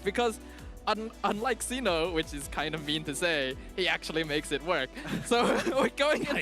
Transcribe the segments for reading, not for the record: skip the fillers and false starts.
because unlike Sino, which is kind of mean to say, he actually makes it work. So we're going into...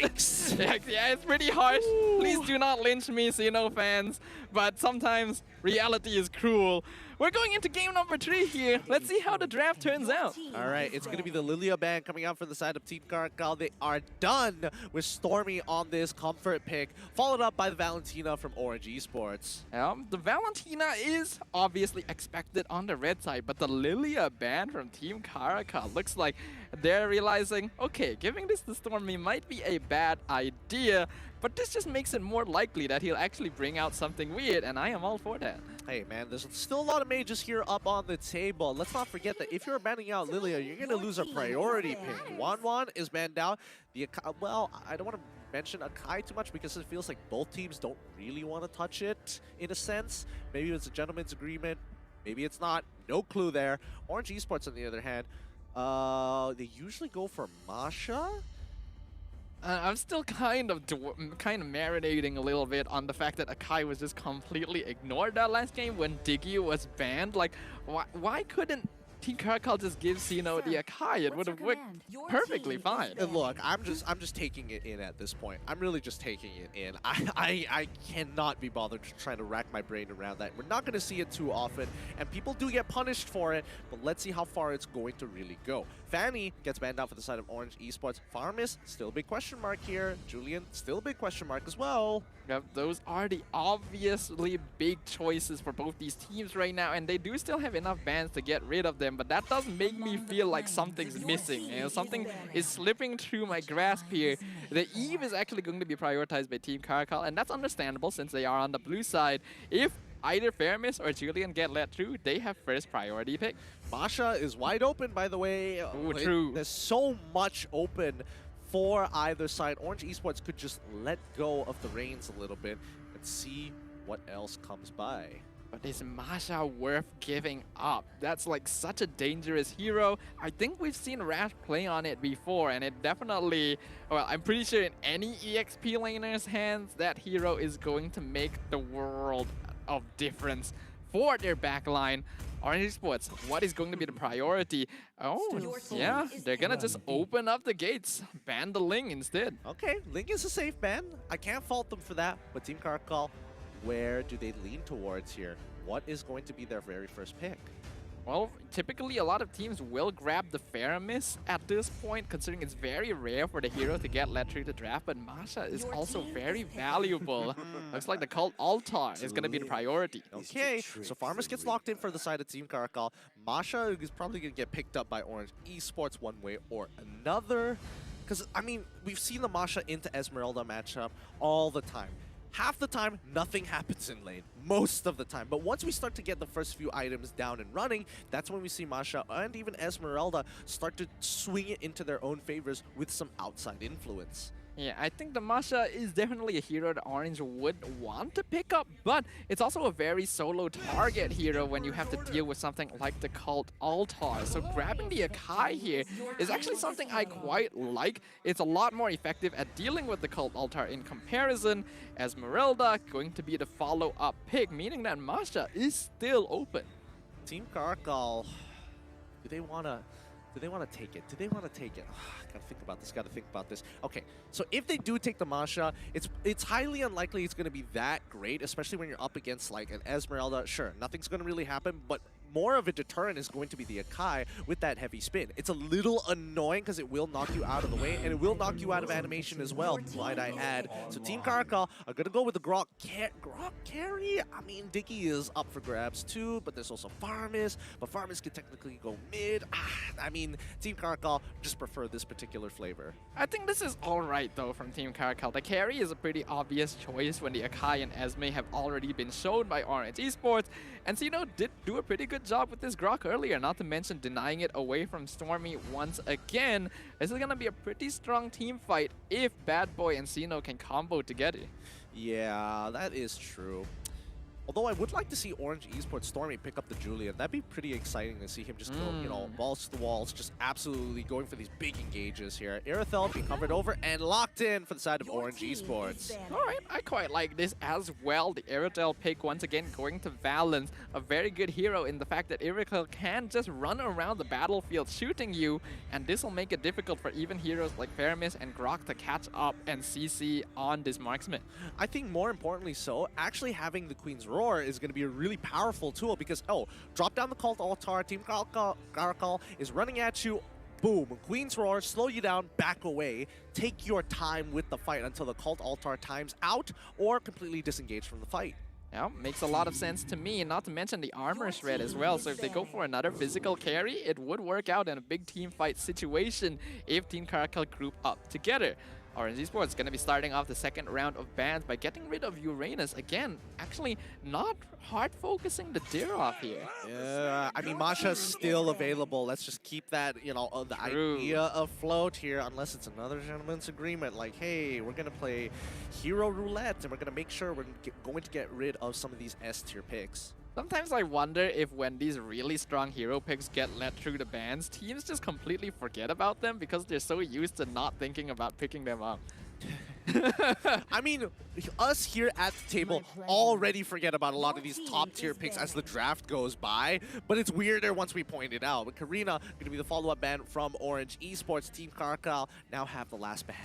yeah, it's pretty harsh. Please do not lynch me, Sino fans. But sometimes reality is cruel. We're going into game number 3 here. Let's see how the draft turns out. All right, it's going to be the Lilia band coming out for the side of Team CARACAL. They are done with Stormy on this comfort pick, followed up by the Valentina from Orange Esports. The Valentina is obviously expected on the red side, but the Lilia band from Team CARACAL looks like they're realizing, okay, giving this to Stormy might be a bad idea, but this just makes it more likely that he'll actually bring out something weird, and I am all for that. Hey man, there's still a lot of mages here up on the table. Let's not forget that if you're banning out Lilia, you're going to lose a priority pick. Wan is banned out. Well, I don't want to mention Akai too much because it feels like both teams don't really want to touch it in a sense. Maybe it's a gentleman's agreement. Maybe it's not. No clue there. Orange Esports, on the other hand, they usually go for Masha. I'm still kind of marinating a little bit on the fact that Akai was just completely ignored that last game when Diggy was banned. Like, why couldn't Team CARACAL just give Sino the Akai? It would have worked perfectly fine. And look, I'm just taking it in at this point. I'm really just taking it in. I cannot be bothered trying to rack my brain around that. We're not going to see it too often, and people do get punished for it, but let's see how far it's going to really go. Fanny gets banned out for the side of Orange Esports. Farmis, still a big question mark here. Julian, still a big question mark as well. Yep, those are the obviously big choices for both these teams right now, and they do still have enough bans to get rid of them, but that does make me feel like something's missing. You know, something is slipping through my grasp here. The Eve is actually going to be prioritized by Team CARACAL, and that's understandable since they are on the blue side. If either Fermis or Julian get let through, they have first priority pick. Masha is wide open, by the way. Ooh, true. There's so much open for either side. Orange Esports could just let go of the reins a little bit and see what else comes by. But is Masha worth giving up? That's like such a dangerous hero. I think we've seen Rash play on it before, and it definitely, well, I'm pretty sure in any EXP laner's hands, that hero is going to make the world of difference for their backline. Orange Esports, what is going to be the priority? Oh, yeah, they're gonna just open up the gates, ban the Ling instead. Okay, Ling is a safe ban. I can't fault them for that, but Team CARACAL, where do they lean towards here? What is going to be their very first pick? Well, typically a lot of teams will grab the Faramis at this point, considering it's very rare for the hero to get let through the draft, but Masha is also very valuable. Looks like the Cult Altar is going to be the priority. Okay, so Farmers gets locked in for the side of Team CARACAL. Masha is probably going to get picked up by Orange Esports one way or another. Because, I mean, we've seen the Masha into Esmeralda matchup all the time. Half the time, nothing happens in lane. Most of the time. But once we start to get the first few items down and running, that's when we see Masha and even Esmeralda start to swing it into their own favors with some outside influence. Yeah, I think the Masha is definitely a hero that Orange would want to pick up, but it's also a very solo target hero when you have to deal with something like the Cult Altar. So grabbing the Akai here is actually something I quite like. It's a lot more effective at dealing with the Cult Altar in comparison. Esmeralda going to be the follow-up pick, meaning that Masha is still open. Team CARACAL, do they want to take it? Do they want to take it? Gotta think about this, Okay, so if they do take the Masha, it's highly unlikely it's going to be that great, especially when you're up against like an Esmeralda. Sure, nothing's going to really happen, but more of a deterrent is going to be the Akai with that heavy spin. It's a little annoying because it will knock you out of the way, and it will knock you out of animation as well, might I add. So Team CARACAL are going to go with the Grok carry. I mean, Diggy is up for grabs too, but there's also Farmis, but Farmis can technically go mid. I mean, Team CARACAL just prefer this particular flavor. I think this is alright though from Team CARACAL. The carry is a pretty obvious choice when the Akai and Esme have already been shown by Orange Esports, and Sino did do a pretty good job with this Grok earlier, not to mention denying it away from Stormy once again. This is going to be a pretty strong team fight if Bad Boy and Sino can combo together. Yeah, that is true. Although I would like to see Orange Esports Stormy pick up the Julian. That'd be pretty exciting to see him just go, you know, balls to the walls, just absolutely going for these big engages here. Irithel being covered over and locked in for the side of Orange Esports. All right, I quite like this as well. The Irithel pick once again going to Valence, a very good hero in the fact that Irithel can just run around the battlefield shooting you, and this will make it difficult for even heroes like Faramis and Grok to catch up and CC on this marksman. I think more importantly so, actually having the Queen's Roar is going to be a really powerful tool because, oh, drop down the Cult Altar, Team CARACAL is running at you, boom, Queen's Roar, slow you down, back away, take your time with the fight until the Cult Altar times out or completely disengage from the fight. Yeah, makes a lot of sense to me, not to mention the armor shred as well. So if they go for another physical carry, it would work out in a big team fight situation if Team CARACAL group up together. Orange Esports is going to be starting off the second round of bans by getting rid of Uranus. Again, actually not hard focusing the Dirov here. Yeah, I mean, Masha's still available. Let's just keep that, you know, the idea afloat here, unless it's another gentleman's agreement. Like, hey, we're going to play Hero Roulette, and we're going to make sure we're going to get rid of some of these S-tier picks. Sometimes I wonder if when these really strong hero picks get let through the bans, teams just completely forget about them because they're so used to not thinking about picking them up. I mean, us here at the table already forget about a lot of these top tier picks as the draft goes by, but it's weirder once we point it out. But Karina, going to be the follow-up ban from Orange Esports. Team CARACAL now have the last ban.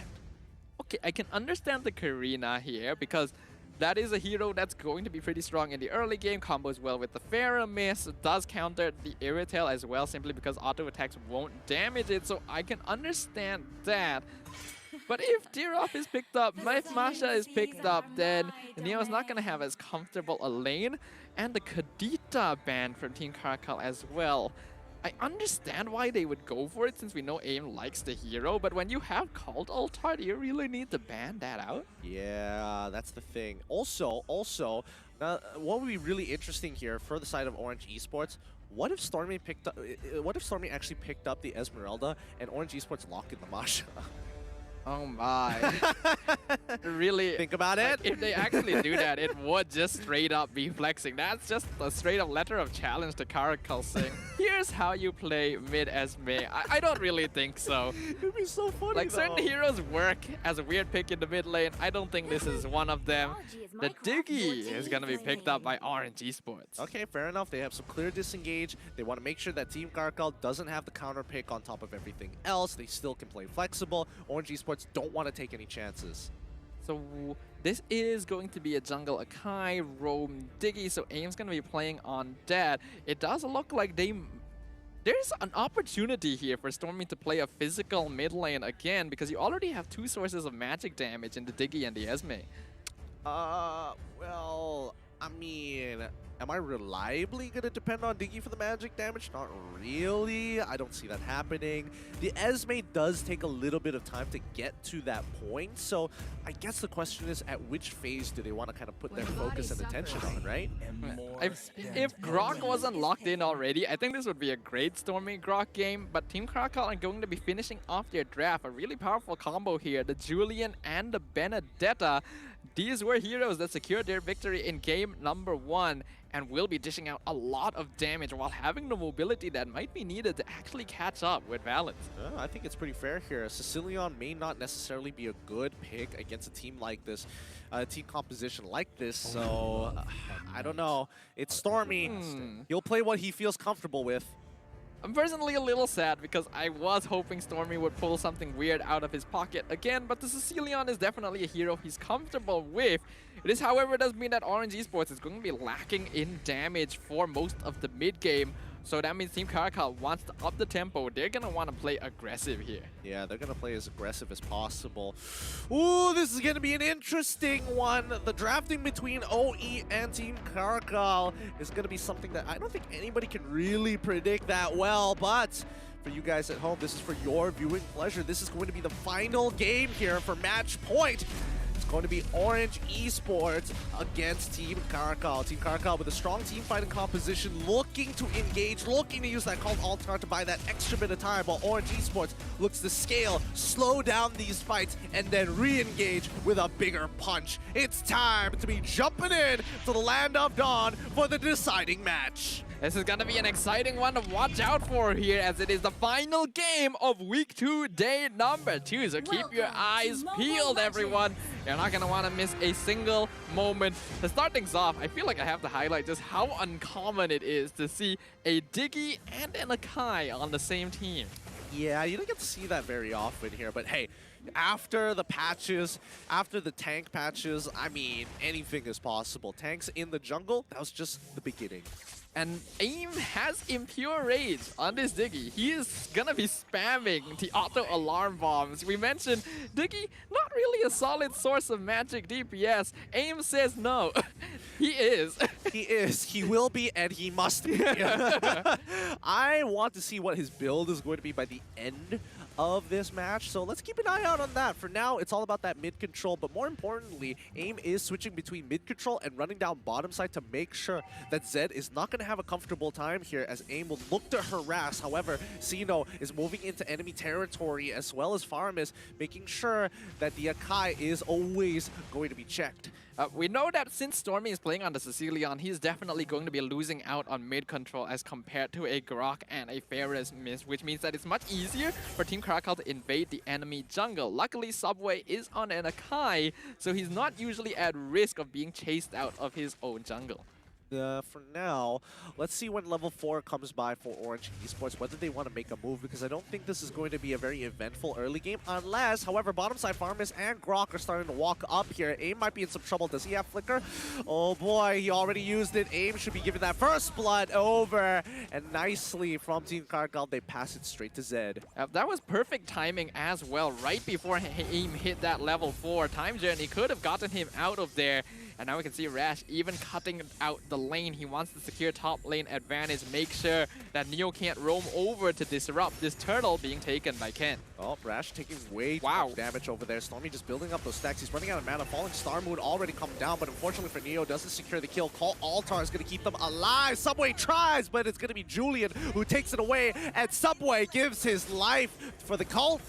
Okay, I can understand the Karina here because that is a hero that's going to be pretty strong in the early game, combos well with the Faramis, does counter the Irithel as well simply because auto attacks won't damage it, so I can understand that. But if Dirov is picked up, if Masha is picked up, then Neo's not going to have as comfortable a lane, and the Kadita ban from Team CARACAL as well. I understand why they would go for it since we know AIM likes the hero, but when you have Cult Altar, do you really need to ban that out? Yeah, that's the thing. Also, what would be really interesting here for the side of Orange Esports, what if Stormy picked up? What if Stormy actually picked up the Esmeralda and Orange Esports locked in the Masha? Oh my. Really? Think about it. If they actually do that, it would just straight up be flexing. That's just a straight up letter of challenge to CARACAL saying, here's how you play mid Esme. I don't really think so. It'd be so funny, like, though. certain heroes work as a weird pick in the mid lane. I don't think this is one of them. The Diggy is going to be picked up by Orange Esports. Okay, fair enough. They have some clear disengage. They want to make sure that Team CARACAL doesn't have the counter pick on top of everything else. They still can play flexible. Orange Esports don't want to take any chances. So this is going to be a jungle Akai, roam Diggy, so AIM's going to be playing on that. It does look like there's an opportunity here for Stormy to play a physical mid lane again because you already have two sources of magic damage in the Diggy and the Esme. Well, I mean, am I reliably going to depend on Diggy for the magic damage? Not really. I don't see that happening. The Esme does take a little bit of time to get to that point, so I guess the question is, at which phase do they want to kind of put their focus and attention on, right? If Grok wasn't locked in already, I think this would be a great Stormy Grok game, but Team CARACAL are going to be finishing off their draft. A really powerful combo here, the Julian and the Benedetta. These were heroes that secured their victory in game number 1 and will be dishing out a lot of damage while having the mobility that might be needed to actually catch up with Valence. I think it's pretty fair here. Sicilian may not necessarily be a good pick against a team like this, team composition like this, so I don't know. It's Stormy. He'll play what he feels comfortable with. I'm personally a little sad because I was hoping Stormy would pull something weird out of his pocket again, but the Sicilian is definitely a hero he's comfortable with. It is, however, does mean that Orange Esports is going to be lacking in damage for most of the mid game. So that means Team CARACAL wants to up the tempo. They're going to want to play aggressive here. Yeah, they're going to play as aggressive as possible. Ooh, this is going to be an interesting one. The drafting between OE and Team CARACAL is going to be something that I don't think anybody can really predict that well. But for you guys at home, this is for your viewing pleasure. This is going to be the final game here for match point. It's going to be Orange Esports against Team CARACAL. Team CARACAL with a strong team fighting composition, looking to engage, looking to use that called Altar to buy that extra bit of time, while Orange Esports looks to scale, slow down these fights, and then re-engage with a bigger punch. It's time to be jumping in to the Land of Dawn for the deciding match. This is gonna be an exciting one to watch out for here, as it is the final game of Week 2, day number 2. So keep your eyes peeled, everyone. You're not gonna wanna miss a single moment. To start things off, I feel like I have to highlight just how uncommon it is to see a Diggy and an Akai on the same team. Yeah, you don't get to see that very often here, but hey, after the patches, after the tank patches, I mean, anything is possible. Tanks in the jungle, that was just the beginning. And AIM has Impure Rage on this Diggy. He is gonna be spamming the auto alarm bombs. We mentioned Diggy, not really a solid source of magic DPS. AIM says no. He is. He is. He will be, and he must be. I want to see what his build is going to be by the end of this match, so let's keep an eye out on that. For now, it's all about that mid control, but more importantly, AIM is switching between mid control and running down bottom side to make sure that Zed is not going to have a comfortable time here, as AIM will look to harass. However, Xeno is moving into enemy territory, as well as Farmis, making sure that the Akai is always going to be checked. We know that since Stormy is playing on the Sicilian, he's definitely going to be losing out on mid control as compared to a Grok and a Ferris Mist, which means that it's much easier for Team CARACAL to invade the enemy jungle. Luckily, Subway is on an Akai, so he's not usually at risk of being chased out of his own jungle. For now, let's see when level 4 comes by for Orange Esports, whether they want to make a move, because I don't think this is going to be a very eventful early game, unless, however, bottom side Farmis and Grok are starting to walk up here. AIM might be in some trouble. Does he have Flicker? Oh boy, he already used it. AIM should be giving that first blood over, and nicely from Team CARACAL, they pass it straight to Zed. That was perfect timing as well. Right before AIM hit that level 4, Time Journey could have gotten him out of there. And now we can see Rash even cutting out the lane. He wants to secure top lane advantage, make sure that Neo can't roam over to disrupt this turtle being taken by Ken. Oh, Rash taking way too much damage over there. Stormy just building up those stacks. He's running out of mana. Falling Star Moon already come down, but unfortunately for Neo, doesn't secure the kill. Call Altar is going to keep them alive. Subway tries, but it's going to be Julian who takes it away, and Subway gives his life for the cult.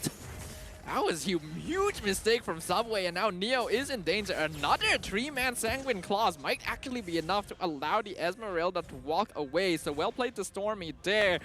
That was a huge mistake from Subway, and now Neo is in danger. Another 3-man Sanguine Claws might actually be enough to allow the Esmeralda to walk away, so well played to Stormy there.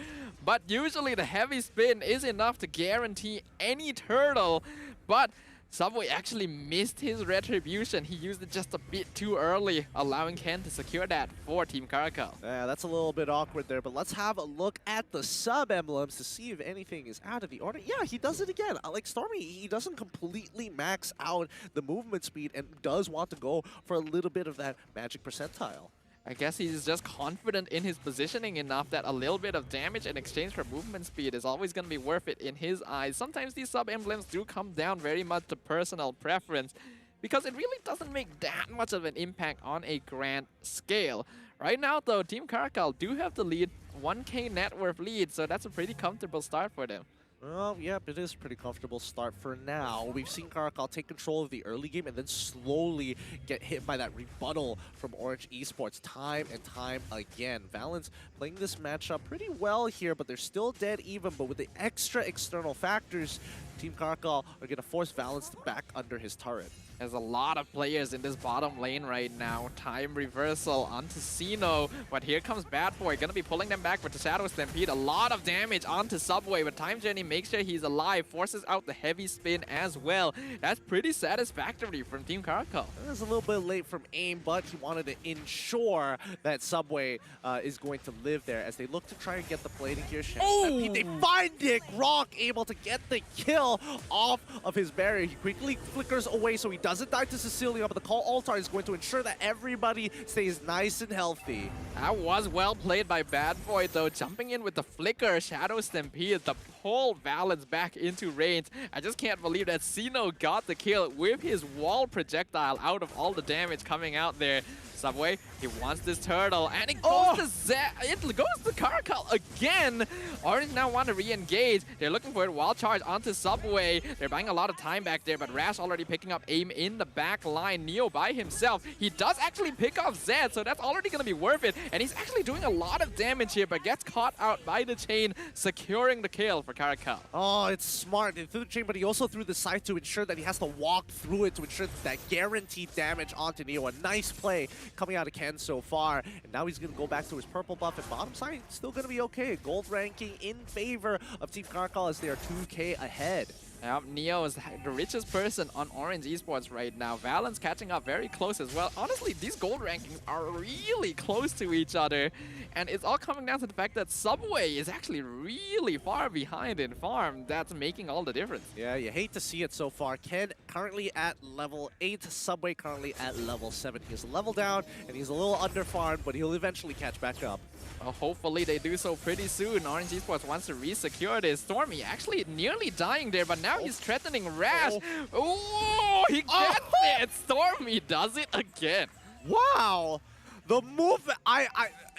But usually the heavy spin is enough to guarantee any turtle, but Subway actually missed his retribution. He used it just a bit too early, allowing Ken to secure that for Team CARACAL. Yeah, that's a little bit awkward there, but let's have a look at the sub-emblems to see if anything is out of the order. Yeah, he does it again. Like Stormy, he doesn't completely max out the movement speed and does want to go for a little bit of that magic percentile. I guess he's just confident in his positioning enough that a little bit of damage in exchange for movement speed is always going to be worth it in his eyes. Sometimes these sub-emblems do come down very much to personal preference, because it really doesn't make that much of an impact on a grand scale. Right now, though, Team CARACAL do have the lead, 1K net worth lead, so that's a pretty comfortable start for them. Well, yep, it is a pretty comfortable start for now. We've seen CARACAL take control of the early game and then slowly get hit by that rebuttal from Orange Esports time and time again. Valens playing this matchup pretty well here, but they're still dead even. But with the extra external factors, Team CARACAL are going to force Valens back under his turret. There's a lot of players in this bottom lane right now. Time reversal onto Xeno, but here comes Bad Boy. Gonna be pulling them back with the Shadow Stampede. A lot of damage onto Subway, but Time Journey makes sure he's alive, forces out the heavy spin as well. That's pretty satisfactory from Team CARACAL. It was a little bit late from AIM, but he wanted to ensure that Subway is going to live there as they look to try and get the plating here. Oh! They find Dick Rock able to get the kill off of his barrier. He quickly flickers away, so he doesn't die to Cecilia, but the call Altar is going to ensure that everybody stays nice and healthy. That was well played by Bad Boy, though, jumping in with the flicker, Shadow Stampede, the pull Valens back into range. I just can't believe that Xeno got the kill with his wall projectile out of all the damage coming out there. Subway, he wants this turtle, and it goes Oh! to Zed. It goes to CARACAL again. Orange now want to re-engage. They're looking for it. Wild charge onto Subway. They're buying a lot of time back there, but Rash already picking up aim in the back line. Neo by himself. He does actually pick off Zed, so that's already going to be worth it. And he's actually doing a lot of damage here, but gets caught out by the chain, securing the kill for CARACAL. Oh, it's smart. He threw the chain, but he also threw the side to ensure that he has to walk through it to ensure that guaranteed damage onto Neo. A nice play coming out of Ken so far. And now he's going to go back to his purple buff, and bottom side still going to be okay. Gold ranking in favor of Team CARACAL as they are 2K ahead. Yep, Neo is the richest person on Orange Esports right now. Valens catching up very close as well. Honestly, these gold rankings are really close to each other. And it's all coming down to the fact that Subway is actually really far behind in farm. That's making all the difference. Yeah, you hate to see it so far. Ken currently at level 8, Subway currently at level 7. He's a level down, and he's a little under-farmed, but he'll eventually catch back up. Well, hopefully they do so pretty soon. Orange Esports wants to re-secure this. Stormy actually nearly dying there, but now he's threatening Rash. Oh, he gets it! Stormy does it again. Wow! The move,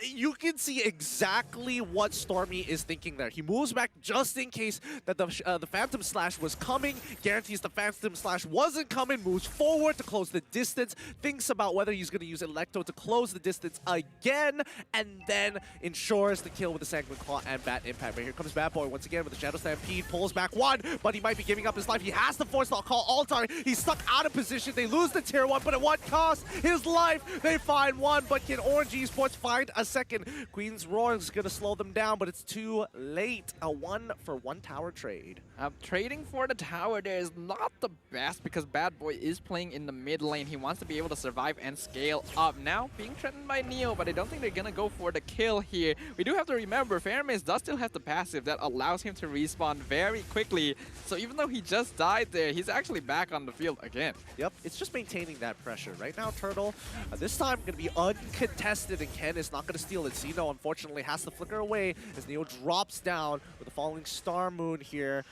you can see exactly what Stormy is thinking there. He moves back just in case that the Phantom Slash was coming, guarantees the Phantom Slash wasn't coming, moves forward to close the distance, thinks about whether he's going to use Electo to close the distance again, and then ensures the kill with the Sanguine Claw and Bat Impact. But here comes Bad Boy once again with the Shadow Stampede, pulls back one, but he might be giving up his life. He has to force the call Altar. He's stuck out of position. They lose the tier 1, but at what cost? His life. They find one, but can Orange Esports find a second? Queen's Roar is going to slow them down, but it's too late. A 1-for-1 tower trade. Trading for the tower there is not the best because Bad Boy is playing in the mid lane. He wants to be able to survive and scale up. Now being threatened by Neo, but I don't think they're going to go for the kill here. We do have to remember, Fairmace does still have the passive that allows him to respawn very quickly. So even though he just died there, he's actually back on the field again. Yep, it's just maintaining that pressure. Right now, Turtle, this time going to be uncontested, and Ken is not going to steal it. Zeno, unfortunately, has to flicker away as Neo drops down with the falling Star Moon here.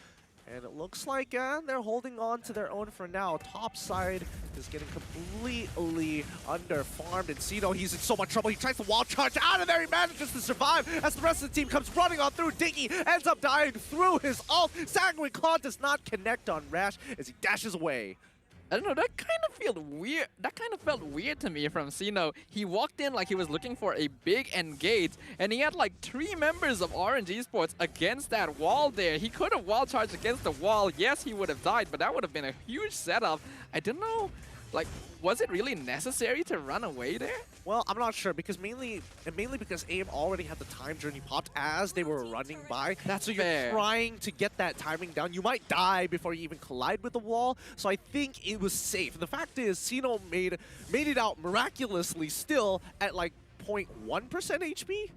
And it looks like they're holding on to their own for now. Top side is getting completely under-farmed. And Zeno, he's in so much trouble. He tries to wall charge out of there. He manages to survive as the rest of the team comes running on through. Diggy ends up dying through his ult. Sanguine Claw does not connect on Rash as he dashes away. I don't know, that kind of felt weird. That kind of felt weird to me from Zeno. He walked in like he was looking for a big engage, and he had like 3 members of Orange Esports against that wall there. He could have wall charged against the wall. Yes, he would have died, but that would have been a huge setup. I don't know, like, was it really necessary to run away there? Well, I'm not sure, because mainly because AIM already had the time journey popped as they were running by. That's so fair. You're trying to get that timing down. You might die before you even collide with the wall, so I think it was safe. And the fact is, Zeno made it out miraculously still at like 0.1% HP.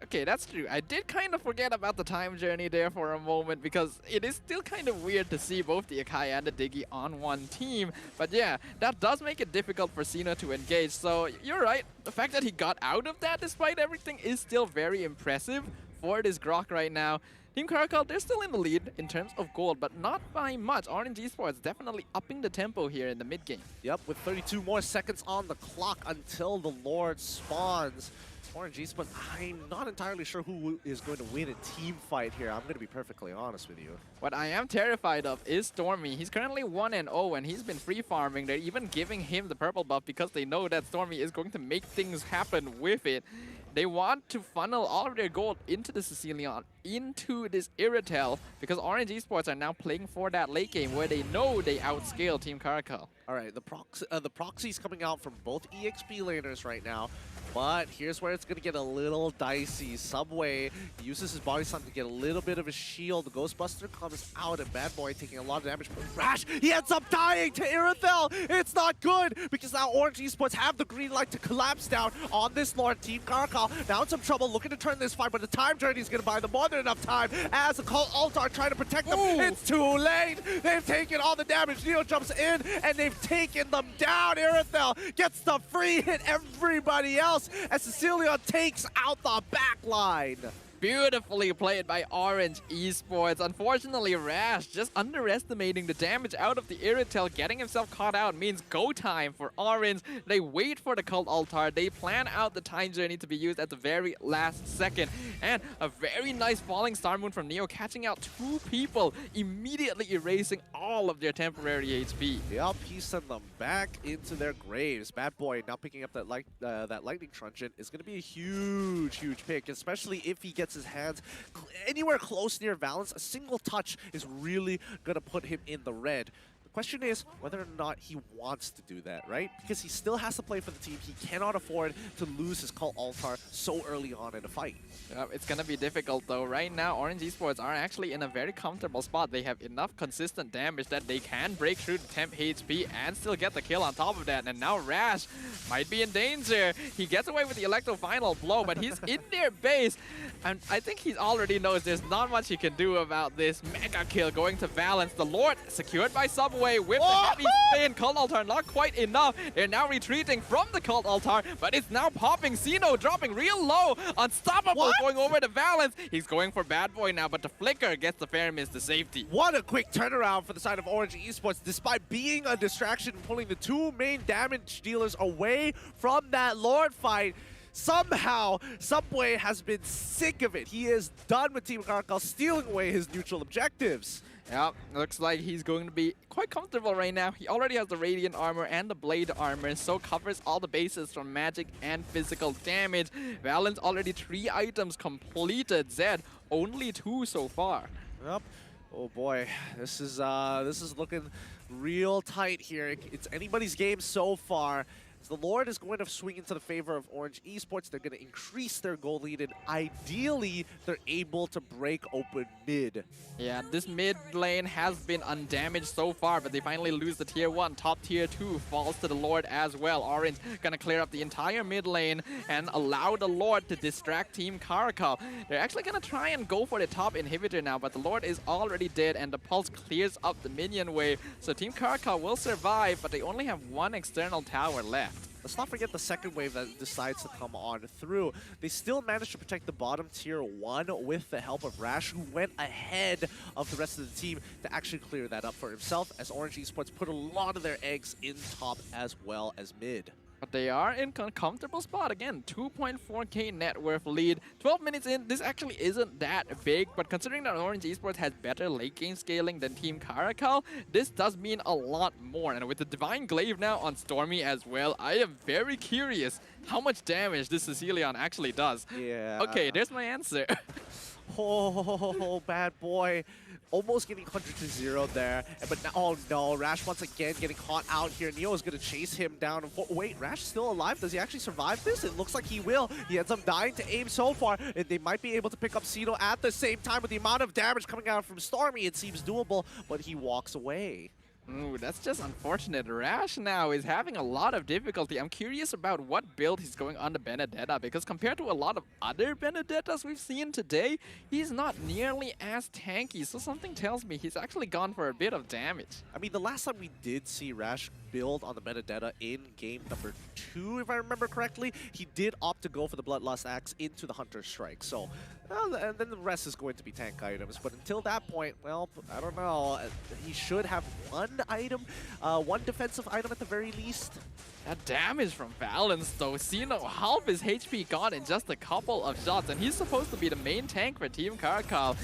Okay, that's true. I did kind of forget about the time journey there for a moment because it is still kind of weird to see both the Akai and the Diggy on one team. But yeah, that does make it difficult for Zeno to engage. So you're right. The fact that he got out of that despite everything is still very impressive for this Grok right now. Team CARACAL, they're still in the lead in terms of gold, but not by much. Orange Esports definitely upping the tempo here in the mid game. Yep, with 32 more seconds on the clock until the Lord spawns. Orange Esports, I'm not entirely sure who is going to win a team fight here. I'm going to be perfectly honest with you. What I am terrified of is Stormy. He's currently 1-0 and he's been free farming. They're even giving him the purple buff because they know that Stormy is going to make things happen with it. They want to funnel all of their gold into the Sicilian, into this Irritel, because Orange Esports are now playing for that late game where they know they outscale Team CARACAL. All right, the proxy's coming out from both EXP laners right now, but here's where it's going to get a little dicey. Subway uses his body slam to get a little bit of a shield. The Ghostbuster comes out, and Bad Boy taking a lot of damage. But Rash, he ends up dying to Irithel. It's not good, because now Orange Esports have the green light to collapse down on this Lord. Team CARACAL now in some trouble, looking to turn this fight, but the time journey is going to buy them more than enough time as the Call Altar trying to protect them. Ooh. It's too late. They've taken all the damage. Neo jumps in, and they've taken them down. Irithel gets the free hit everybody else as Cecilia takes out the back line. Beautifully played by Orange Esports. Unfortunately, Rash just underestimating the damage out of the Irritel. Getting himself caught out means go time for Orange. They wait for the Cult Altar. They plan out the time journey to be used at the very last second. And a very nice falling Star Moon from Neo, catching out 2 people, immediately erasing all of their temporary HP. Yep, he sent them back into their graves. Bad Boy now picking up that Lightning Truncheon is going to be a huge pick, especially if he gets his hands anywhere close near Valence. A single touch is really going to put him in the red. The question is whether or not he wants to do that, right? Because he still has to play for the team. He cannot afford to lose his Cult Altar so early on in a fight. It's going to be difficult though. Right now, Orange Esports are actually in a very comfortable spot. They have enough consistent damage that they can break through the temp HP and still get the kill on top of that. And now Rash might be in danger. He gets away with the Electro final blow, but he's in their base. And I think he already knows there's not much he can do about this. Mega kill going to Valence. The Lord secured by Subway with the heavy spin. Cult Altar not quite enough. They're now retreating from the Cult Altar, but it's now popping. Xeno dropping real low. Unstoppable going over to Valence. He's going for Bad Boy now, but the Flicker gets the fair miss to safety. What a quick turnaround for the side of Orange Esports, despite being a distraction and pulling the 2 main damage dealers away from that Lord fight. Somehow, Subway has been sick of it. He is done with Team CARACAL stealing away his neutral objectives. Yeah, looks like he's going to be quite comfortable right now. He already has the Radiant Armor and the Blade Armor, so covers all the bases from magic and physical damage. Valence already 3 items completed. Zed only 2 so far. Yep. Oh boy, this is looking real tight here. It's anybody's game so far. The Lord is going to swing into the favor of Orange Esports. They're going to increase their goal lead, and ideally, they're able to break open mid. Yeah, this mid lane has been undamaged so far, but they finally lose the tier 1. Top tier 2 falls to the Lord as well. Orange going to clear up the entire mid lane and allow the Lord to distract Team CARACAL. They're actually going to try and go for the top inhibitor now, but the Lord is already dead, and the Pulse clears up the minion wave. So Team CARACAL will survive, but they only have 1 external tower left. Let's not forget the second wave that decides to come on through. They still managed to protect the bottom tier 1 with the help of Rash, who went ahead of the rest of the team to actually clear that up for himself, as Orange Esports put a lot of their eggs in top as well as mid. But they are in a comfortable spot. Again, 2.4k net worth lead. 12 minutes in, this actually isn't that big, but considering that Orange Esports has better late game scaling than Team CARACAL, this does mean a lot more. And with the Divine Glaive now on Stormy as well, I am very curious how much damage this Cecilion actually does. Yeah. Okay, there's my answer. Oh, Bad Boy. Almost getting 100 to 0 there. But now, oh no, Rash once again getting caught out here. Neo is going to chase him down. Wait, Rash still alive? Does he actually survive this? It looks like he will. He ends up dying to aim so far, and they might be able to pick up Cino at the same time. With the amount of damage coming out from Stormy, it seems doable, but he walks away. Ooh, that's just unfortunate. Rash now is having a lot of difficulty. I'm curious about what build he's going on to Benedetta, because compared to a lot of other Benedettas we've seen today, he's not nearly as tanky. So something tells me he's actually gone for a bit of damage. I mean, the last time we did see Rash build on the Benedetta in game number 2, if I remember correctly, he did opt to go for the Bloodlust Axe into the Hunter Strike. So, and then the rest is going to be tank items. But until that point, well, I don't know. He should have 1 item, 1 defensive item at the very least. That damage from Valence though. Xeno, half his HP gone in just a couple of shots, and he's supposed to be the main tank for Team CARACAL.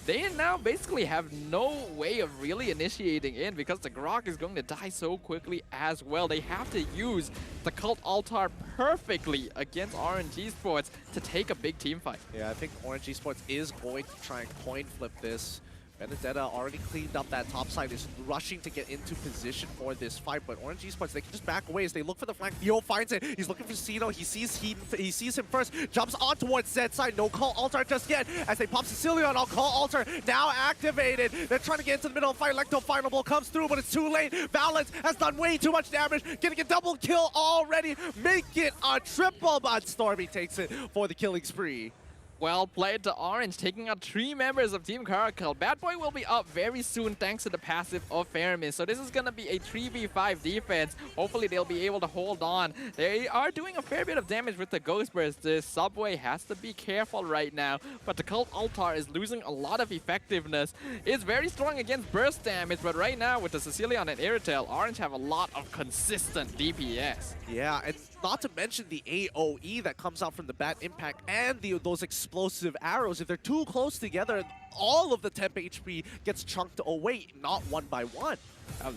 They now basically have no way of really initiating in, because the Grok is going to die so quickly as well. They have to use the Cult Altar perfectly against Orange Esports to take a big team fight. Yeah, I think Orange Esports is going to try and coin flip this. Benedetta already cleaned up that top side, is rushing to get into position for this fight, but Orange Esports, they can just back away as they look for the flank. Theo finds it. He's looking for Cino. He sees him first, jumps on towards Zed side. No Call Altar just yet as they pop Cecilion. I'll Call Altar now activated. They're trying to get into the middle of the fight. Lecto final blow comes through, but it's too late. Valence has done way too much damage, getting a double kill already. Make it a triple, but Stormy takes it for the killing spree. Well played to Orange, taking out 3 members of Team CARACAL. Bad Boy will be up very soon thanks to the passive of Fairman. So this is going to be a 3v5 defense. Hopefully they'll be able to hold on. They are doing a fair bit of damage with the Ghost Burst. The Subway has to be careful right now. But the Cult Altar is losing a lot of effectiveness. It's very strong against burst damage, but right now with the Sicilian and Irritel, Orange have a lot of consistent DPS. Yeah, and not to mention the AoE that comes out from the Bat Impact and those explosive arrows. If they're too close together, all of the temp HP gets chunked away, not one by one.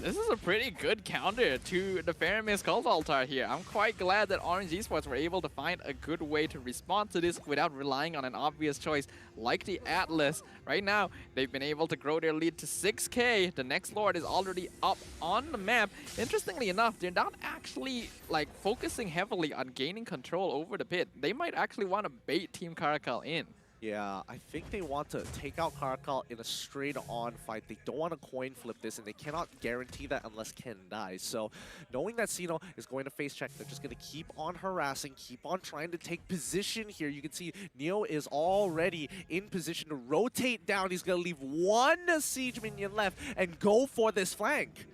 This is a pretty good counter to the Faramis Cult Altar here. I'm quite glad that Orange Esports were able to find a good way to respond to this without relying on an obvious choice like the Atlas. Right now, they've been able to grow their lead to 6k. The next Lord is already up on the map. Interestingly enough, they're not actually like focusing heavily on gaining control over the pit. They might actually want to bait Team CARACAL in. Yeah, I think they want to take out CARACAL in a straight-on fight. They don't want to coin flip this, and they cannot guarantee that unless Ken dies. So, knowing that Sino is going to face check, they're just going to keep on harassing, keep on trying to take position here. You can see Neo is already in position to rotate down. He's going to leave one siege minion left and go for this flank.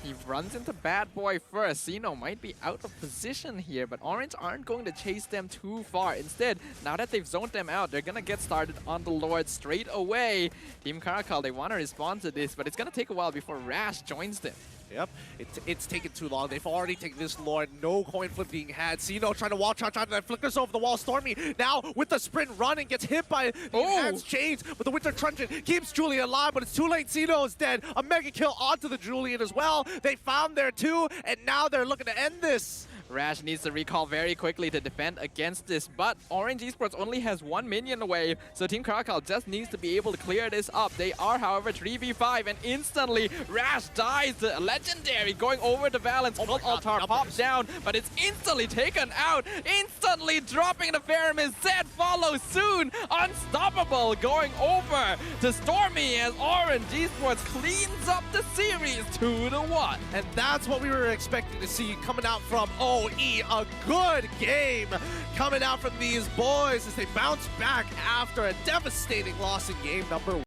He runs into Bad Boy first. Sino might be out of position here, but Orange aren't going to chase them too far. Instead, now that they've zoned them out, they're going to get started on the Lord straight away. Team CARACAL, they want to respond to this, but it's going to take a while before Rash joins them. Yep, it's taken too long. They've already taken this Lord. No coin flip being had. Sino trying to wall charge out, and flickers over the wall. Stormy now with the sprint running gets hit by the enhanced chains, but the Winter Truncheon keeps Julian alive, but it's too late. Sino is dead. A mega kill onto the Julian as well. They found their 2, and now they're looking to end this. Rash needs to recall very quickly to defend against this, but Orange Esports only has 1 minion away, so Team CARACAL just needs to be able to clear this up. They are, however, 3v5, and instantly Rash dies. The Legendary going over the Valence. Cult Altar pops down, but it's instantly taken out, instantly dropping the Faramis. Zed follows soon. Unstoppable going over to Stormy as Orange Esports cleans up the series 2-1. And that's what we were expecting to see coming out from OE. A good game coming out from these boys as they bounce back after a devastating loss in game number 1.